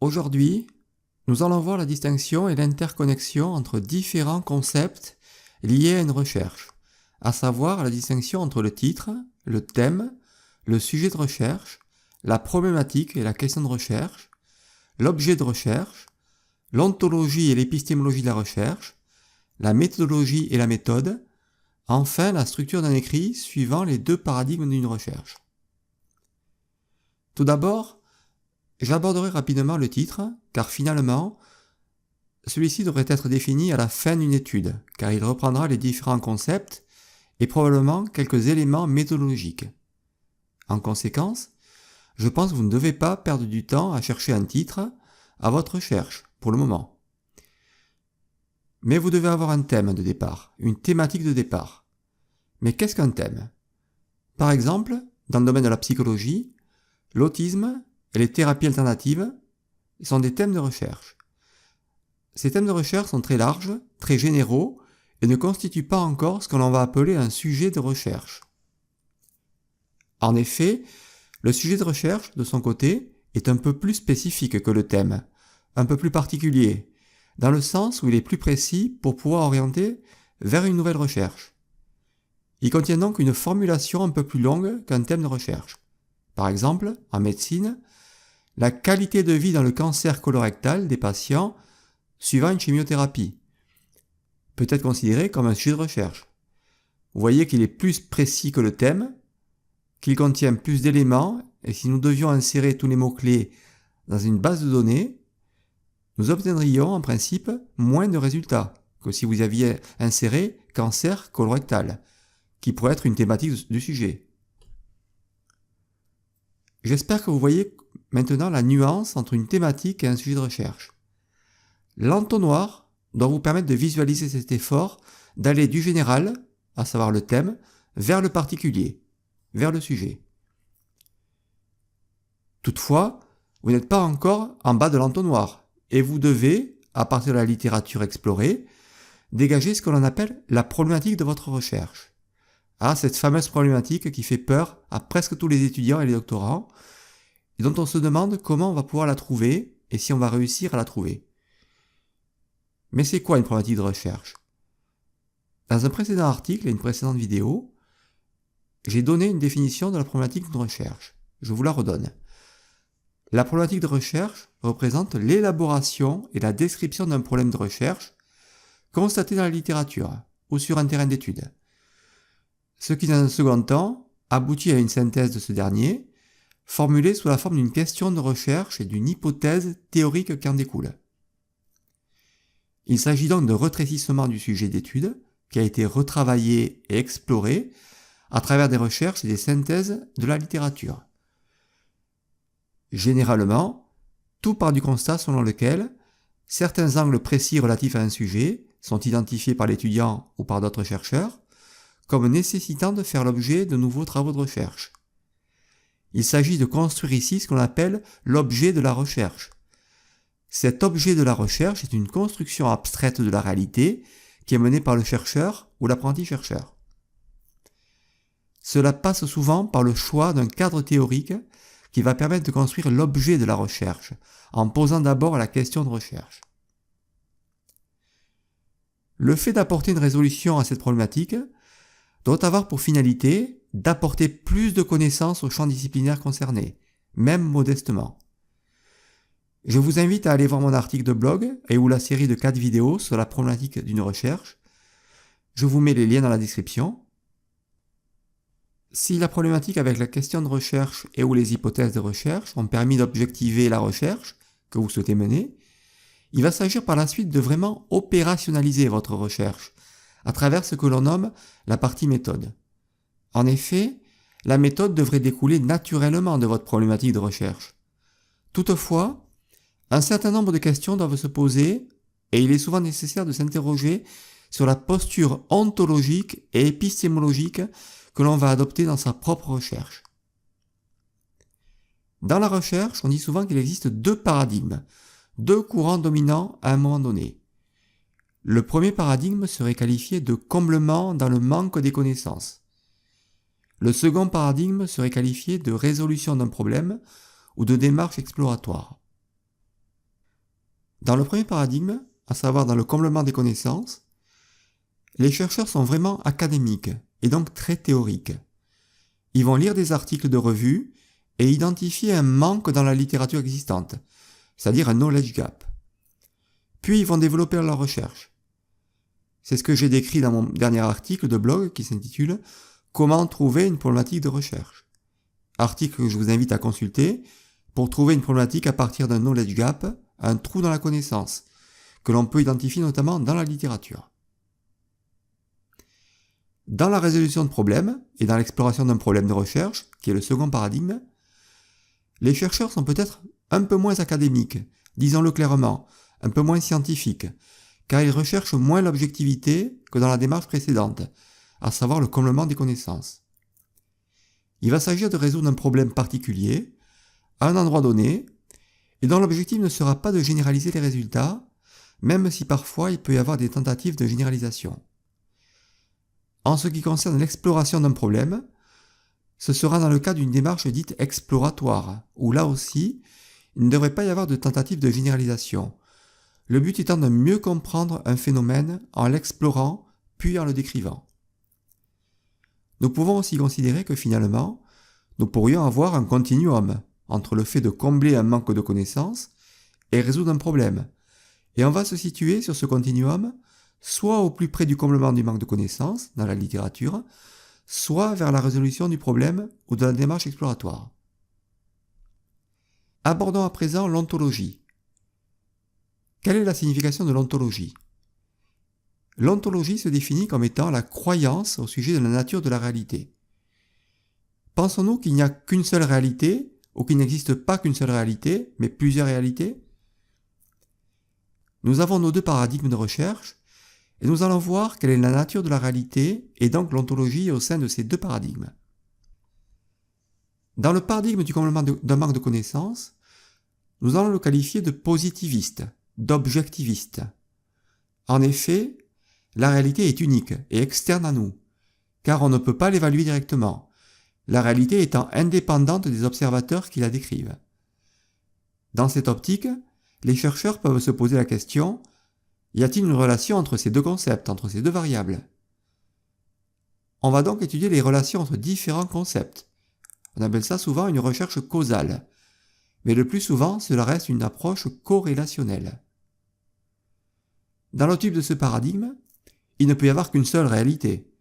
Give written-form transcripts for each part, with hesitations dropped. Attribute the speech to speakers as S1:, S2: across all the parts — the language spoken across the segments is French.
S1: Aujourd'hui, nous allons voir la distinction et l'interconnexion entre différents concepts liés à une recherche, à savoir la distinction entre le titre, le thème, le sujet de recherche, la problématique et la question de recherche, l'objet de recherche, l'ontologie et l'épistémologie de la recherche, la méthodologie et la méthode, enfin la structure d'un écrit suivant les deux paradigmes d'une recherche. Tout d'abord, j'aborderai rapidement le titre, car finalement, celui-ci devrait être défini à la fin d'une étude, car il reprendra les différents concepts et probablement quelques éléments méthodologiques. En conséquence, je pense que vous ne devez pas perdre du temps à chercher un titre à votre recherche, pour le moment. Mais vous devez avoir un thème de départ, une thématique de départ. Mais qu'est-ce qu'un thème ? Par exemple, dans le domaine de la psychologie, l'autisme et les thérapies alternatives sont des thèmes de recherche. Ces thèmes de recherche sont très larges, très généraux et ne constituent pas encore ce que l'on va appeler un sujet de recherche. En effet, le sujet de recherche, de son côté, est un peu plus spécifique que le thème, un peu plus particulier, dans le sens où il est plus précis pour pouvoir orienter vers une nouvelle recherche. Il contient donc une formulation un peu plus longue qu'un thème de recherche. Par exemple, en médecine, la qualité de vie dans le cancer colorectal des patients suivant une chimiothérapie peut être considéré comme un sujet de recherche. Vous voyez qu'il est plus précis que le thème, qu'il contient plus d'éléments, et si nous devions insérer tous les mots-clés dans une base de données, nous obtiendrions en principe moins de résultats que si vous aviez inséré cancer colorectal, qui pourrait être une thématique du sujet. J'espère que vous voyez maintenant la nuance entre une thématique et un sujet de recherche. L'entonnoir doit vous permettre de visualiser cet effort d'aller du général, à savoir le thème, vers le particulier, vers le sujet. Toutefois, vous n'êtes pas encore en bas de l'entonnoir et vous devez, à partir de la littérature explorée, dégager ce que l'on appelle la problématique de votre recherche. Cette fameuse problématique qui fait peur à presque tous les étudiants et les doctorants et dont on se demande comment on va pouvoir la trouver et si on va réussir à la trouver. Mais c'est quoi une problématique de recherche ? Dans un précédent article et une précédente vidéo, j'ai donné une définition de la problématique de recherche. Je vous la redonne. La problématique de recherche représente l'élaboration et la description d'un problème de recherche constaté dans la littérature ou sur un terrain d'étude. Ce qui, dans un second temps, aboutit à une synthèse de ce dernier, formulée sous la forme d'une question de recherche et d'une hypothèse théorique qui en découle. Il s'agit donc de rétrécissement du sujet d'étude qui a été retravaillé et exploré à travers des recherches et des synthèses de la littérature. Généralement, tout part du constat selon lequel certains angles précis relatifs à un sujet sont identifiés par l'étudiant ou par d'autres chercheurs comme nécessitant de faire l'objet de nouveaux travaux de recherche. Il s'agit de construire ici ce qu'on appelle l'objet de la recherche. Cet objet de la recherche est une construction abstraite de la réalité qui est menée par le chercheur ou l'apprenti chercheur. Cela passe souvent par le choix d'un cadre théorique qui va permettre de construire l'objet de la recherche, en posant d'abord la question de recherche. Le fait d'apporter une résolution à cette problématique doit avoir pour finalité d'apporter plus de connaissances au champ disciplinaire concerné, même modestement. Je vous invite à aller voir mon article de blog et ou la série de 4 vidéos sur la problématique d'une recherche. Je vous mets les liens dans la description. Si la problématique avec la question de recherche et ou les hypothèses de recherche ont permis d'objectiver la recherche que vous souhaitez mener, il va s'agir par la suite de vraiment opérationnaliser votre recherche à travers ce que l'on nomme la partie méthode. En effet, la méthode devrait découler naturellement de votre problématique de recherche. Toutefois, un certain nombre de questions doivent se poser et il est souvent nécessaire de s'interroger sur la posture ontologique et épistémologique que l'on va adopter dans sa propre recherche. Dans la recherche, on dit souvent qu'il existe 2 paradigmes, 2 courants dominants à un moment donné. Le premier paradigme serait qualifié de comblement dans le manque des connaissances. Le second paradigme serait qualifié de résolution d'un problème ou de démarche exploratoire. Dans le premier paradigme, à savoir dans le comblement des connaissances, les chercheurs sont vraiment académiques et donc très théoriques. Ils vont lire des articles de revue et identifier un manque dans la littérature existante, c'est-à-dire un knowledge gap. Puis ils vont développer leur recherche. C'est ce que j'ai décrit dans mon dernier article de blog qui s'intitule « Comment trouver une problématique de recherche ». Article que je vous invite à consulter pour trouver une problématique à partir d'un knowledge gap, un trou dans la connaissance, que l'on peut identifier notamment dans la littérature. Dans la résolution de problèmes et dans l'exploration d'un problème de recherche, qui est le second paradigme, les chercheurs sont peut-être un peu moins académiques, disons-le clairement, un peu moins scientifiques, car ils recherchent moins l'objectivité que dans la démarche précédente, à savoir le comblement des connaissances. Il va s'agir de résoudre un problème particulier, à un endroit donné, et dont l'objectif ne sera pas de généraliser les résultats, même si parfois il peut y avoir des tentatives de généralisation. En ce qui concerne l'exploration d'un problème, ce sera dans le cas d'une démarche dite exploratoire, où là aussi, il ne devrait pas y avoir de tentative de généralisation, le but étant de mieux comprendre un phénomène en l'explorant puis en le décrivant. Nous pouvons aussi considérer que finalement, nous pourrions avoir un continuum entre le fait de combler un manque de connaissances et résoudre un problème, et on va se situer sur ce continuum soit au plus près du comblement du manque de connaissances dans la littérature, soit vers la résolution du problème ou de la démarche exploratoire. Abordons à présent l'ontologie. Quelle est la signification de l'ontologie ? L'ontologie se définit comme étant la croyance au sujet de la nature de la réalité. Pensons-nous qu'il n'y a qu'une seule réalité, ou qu'il n'existe pas qu'une seule réalité, mais plusieurs réalités ? Nous avons nos deux paradigmes de recherche, et nous allons voir quelle est la nature de la réalité et donc l'ontologie au sein de ces deux paradigmes. Dans le paradigme du comblement d'un manque de connaissances, nous allons le qualifier de positiviste, d'objectiviste. En effet, la réalité est unique et externe à nous, car on ne peut pas l'évaluer directement, la réalité étant indépendante des observateurs qui la décrivent. Dans cette optique, les chercheurs peuvent se poser la question: y a-t-il une relation entre ces deux concepts, entre ces deux variables ? On va donc étudier les relations entre différents concepts. On appelle ça souvent une recherche causale, mais le plus souvent, cela reste une approche corrélationnelle. Dans le type de ce paradigme, il ne peut y avoir qu'une seule réalité.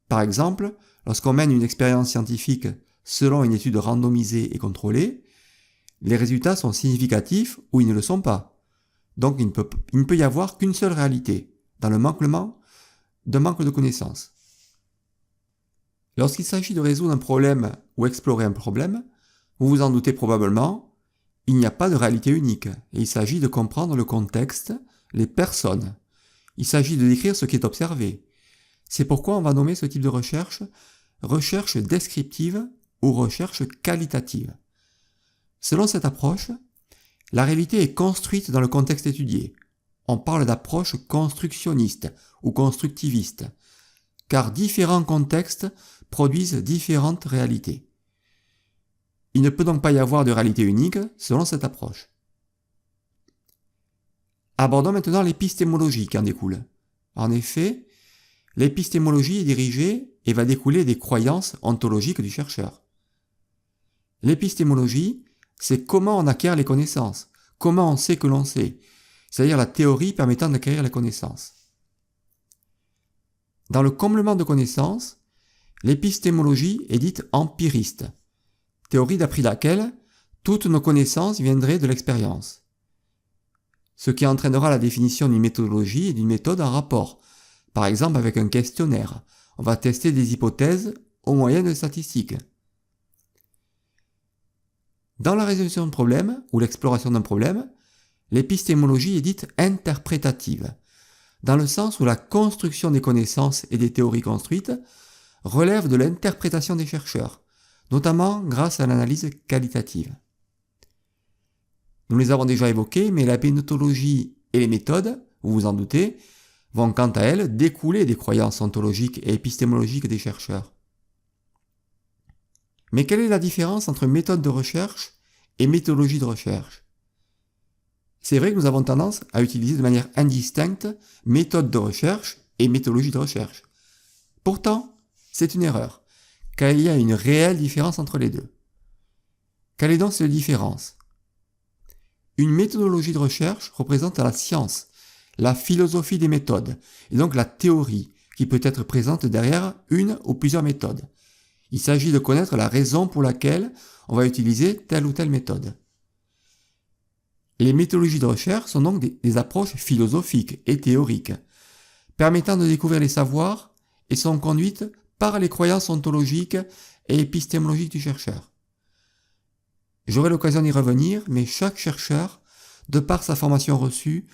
S1: Par exemple, lorsqu'on mène une expérience scientifique selon une étude randomisée et contrôlée, les résultats sont significatifs ou ils ne le sont pas. Donc il ne peut y avoir qu'une seule réalité, dans le manquement d'un manque de connaissances. Lorsqu'il s'agit de résoudre un problème ou explorer un problème, vous vous en doutez probablement, il n'y a pas de réalité unique, et il s'agit de comprendre le contexte, les personnes. Il s'agit de décrire ce qui est observé. C'est pourquoi on va nommer ce type de recherche recherche descriptive ou recherche qualitative. Selon cette approche, la réalité est construite dans le contexte étudié. On parle d'approche constructionniste ou constructiviste, car différents contextes produisent différentes réalités. Il ne peut donc pas y avoir de réalité unique selon cette approche. Abordons maintenant l'épistémologie qui en découle. En effet, l'épistémologie est dirigée et va découler des croyances ontologiques du chercheur. L'épistémologie, c'est comment on acquiert les connaissances, comment on sait que l'on sait, c'est-à-dire la théorie permettant d'acquérir la connaissance. Dans le comblement de connaissances, l'épistémologie est dite empiriste, théorie d'après laquelle toutes nos connaissances viendraient de l'expérience. Ce qui entraînera la définition d'une méthodologie et d'une méthode en rapport, par exemple avec un questionnaire. On va tester des hypothèses au moyen de statistiques. Dans la résolution de problèmes, ou l'exploration d'un problème, l'épistémologie est dite interprétative, dans le sens où la construction des connaissances et des théories construites relève de l'interprétation des chercheurs, notamment grâce à l'analyse qualitative. Nous les avons déjà évoqués, mais la méthodologie et les méthodes, vous vous en doutez, vont quant à elles découler des croyances ontologiques et épistémologiques des chercheurs. Mais quelle est la différence entre méthode de recherche et méthodologie de recherche ? C'est vrai que nous avons tendance à utiliser de manière indistincte méthode de recherche et méthodologie de recherche. Pourtant, c'est une erreur, car il y a une réelle différence entre les deux. Quelle est donc cette différence ? Une méthodologie de recherche représente la science, la philosophie des méthodes, et donc la théorie qui peut être présente derrière une ou plusieurs méthodes. Il s'agit de connaître la raison pour laquelle on va utiliser telle ou telle méthode. Les méthodologies de recherche sont donc des approches philosophiques et théoriques, permettant de découvrir les savoirs et sont conduites par les croyances ontologiques et épistémologiques du chercheur. J'aurai l'occasion d'y revenir, mais chaque chercheur, de par sa formation reçue,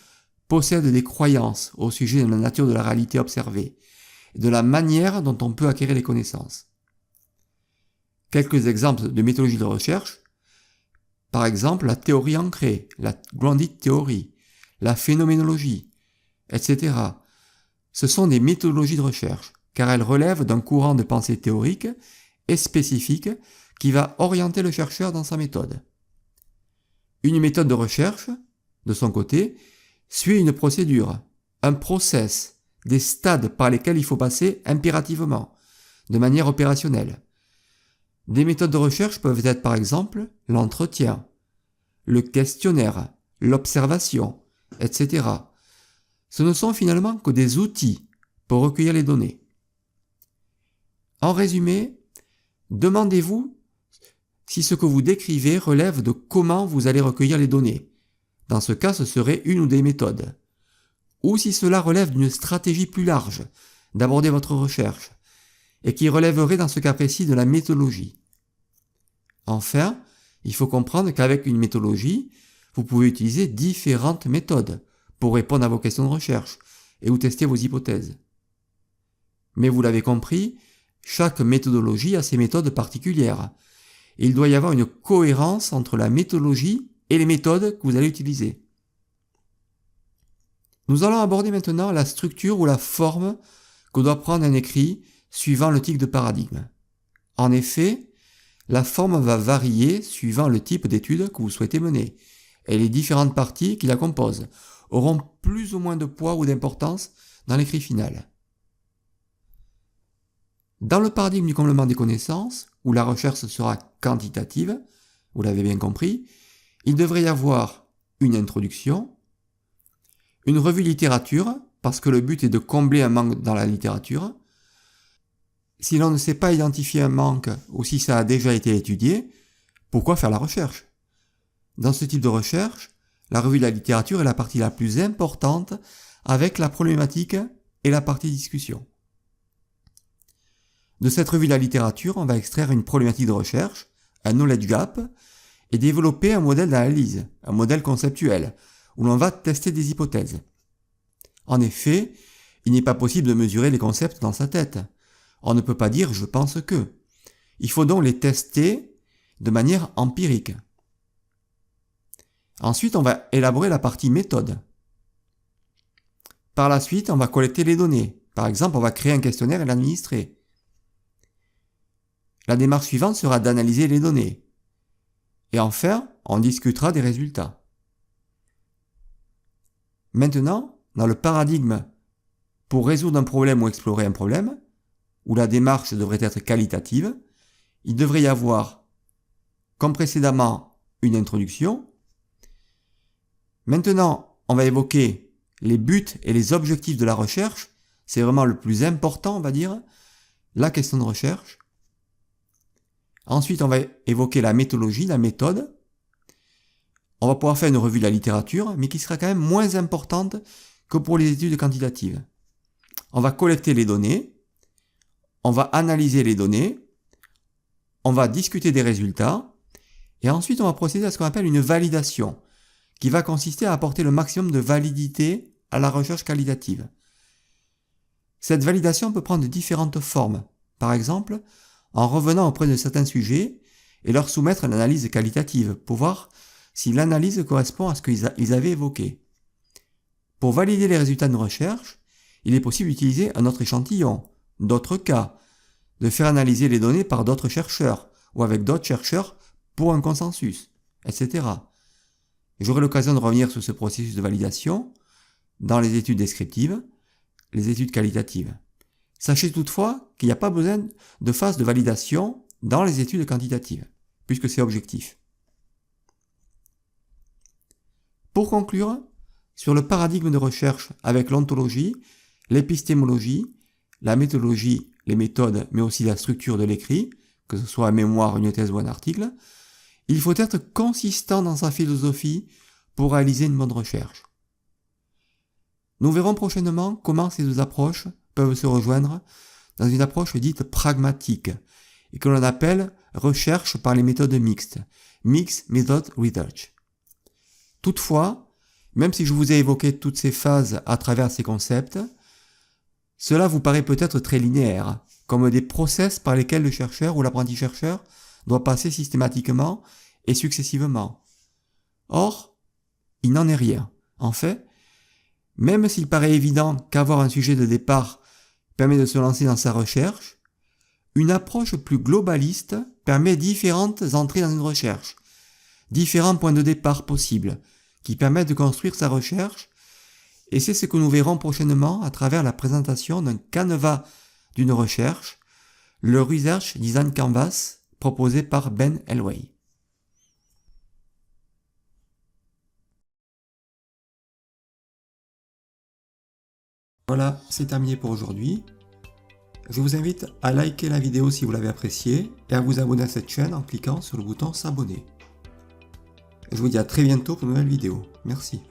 S1: possède des croyances au sujet de la nature de la réalité observée et de la manière dont on peut acquérir les connaissances. Quelques exemples de méthodologies de recherche, par exemple la théorie ancrée, la grounded theory, la phénoménologie, etc. Ce sont des méthodologies de recherche, car elles relèvent d'un courant de pensée théorique et spécifique qui va orienter le chercheur dans sa méthode. Une méthode de recherche, de son côté, suit une procédure, un process, des stades par lesquels il faut passer impérativement, de manière opérationnelle. Des méthodes de recherche peuvent être par exemple l'entretien, le questionnaire, l'observation, etc. Ce ne sont finalement que des outils pour recueillir les données. En résumé, demandez-vous si ce que vous décrivez relève de comment vous allez recueillir les données. Dans ce cas, ce serait une ou des méthodes. Ou si cela relève d'une stratégie plus large d'aborder votre recherche, et qui relèverait dans ce cas précis de la méthodologie. Enfin, il faut comprendre qu'avec une méthodologie, vous pouvez utiliser différentes méthodes pour répondre à vos questions de recherche et ou tester vos hypothèses. Mais vous l'avez compris, chaque méthodologie a ses méthodes particulières. Et il doit y avoir une cohérence entre la méthodologie et les méthodes que vous allez utiliser. Nous allons aborder maintenant la structure ou la forme que doit prendre un écrit suivant le type de paradigme. En effet, la forme va varier suivant le type d'étude que vous souhaitez mener, et les différentes parties qui la composent auront plus ou moins de poids ou d'importance dans l'écrit final. Dans le paradigme du comblement des connaissances, où la recherche sera quantitative, vous l'avez bien compris, il devrait y avoir une introduction, une revue littérature, parce que le but est de combler un manque dans la littérature. Si l'on ne sait pas identifier un manque ou si ça a déjà été étudié, pourquoi faire la recherche ? Dans ce type de recherche, la revue de la littérature est la partie la plus importante avec la problématique et la partie discussion. De cette revue de la littérature, on va extraire une problématique de recherche, un knowledge gap, et développer un modèle d'analyse, un modèle conceptuel, où l'on va tester des hypothèses. En effet, il n'est pas possible de mesurer les concepts dans sa tête. On ne peut pas dire « je pense que ». Il faut donc les tester de manière empirique. Ensuite, on va élaborer la partie méthode. Par la suite, on va collecter les données. Par exemple, on va créer un questionnaire et l'administrer. La démarche suivante sera d'analyser les données. Et enfin, on discutera des résultats. Maintenant, dans le paradigme pour résoudre un problème ou explorer un problème, où la démarche devrait être qualitative, il devrait y avoir, comme précédemment, une introduction. Maintenant, on va évoquer les buts et les objectifs de la recherche. C'est vraiment le plus important, on va dire, la question de recherche. Ensuite, on va évoquer la méthodologie, la méthode. On va pouvoir faire une revue de la littérature, mais qui sera quand même moins importante que pour les études quantitatives. On va collecter les données, on va analyser les données, on va discuter des résultats, et ensuite on va procéder à ce qu'on appelle une validation, qui va consister à apporter le maximum de validité à la recherche qualitative. Cette validation peut prendre différentes formes. Par exemple, en revenant auprès de certains sujets et leur soumettre une analyse qualitative pour voir si l'analyse correspond à ce qu'ils avaient évoqué. Pour valider les résultats de nos recherches, il est possible d'utiliser un autre échantillon, d'autres cas, de faire analyser les données par d'autres chercheurs ou avec d'autres chercheurs pour un consensus, etc. J'aurai l'occasion de revenir sur ce processus de validation dans les études descriptives, les études qualitatives. Sachez toutefois qu'il n'y a pas besoin de phase de validation dans les études quantitatives, puisque c'est objectif. Pour conclure, sur le paradigme de recherche avec l'ontologie, l'épistémologie, la méthodologie, les méthodes, mais aussi la structure de l'écrit, que ce soit un mémoire, une thèse ou un article, il faut être consistant dans sa philosophie pour réaliser une bonne recherche. Nous verrons prochainement comment ces deux approches peuvent se rejoindre dans une approche dite pragmatique et que l'on appelle recherche par les méthodes mixtes, Mixed Method Research. Toutefois, même si je vous ai évoqué toutes ces phases à travers ces concepts, cela vous paraît peut-être très linéaire, comme des process par lesquels le chercheur ou l'apprenti-chercheur doit passer systématiquement et successivement. Or, il n'en est rien. En fait, même s'il paraît évident qu'avoir un sujet de départ permet de se lancer dans sa recherche, une approche plus globaliste permet différentes entrées dans une recherche, différents points de départ possibles, qui permettent de construire sa recherche, et c'est ce que nous verrons prochainement à travers la présentation d'un canevas d'une recherche, le Research Design Canvas, proposé par Ben Elway. Voilà, c'est terminé pour aujourd'hui. Je vous invite à liker la vidéo si vous l'avez appréciée et à vous abonner à cette chaîne en cliquant sur le bouton s'abonner. Je vous dis à très bientôt pour une nouvelle vidéo. Merci.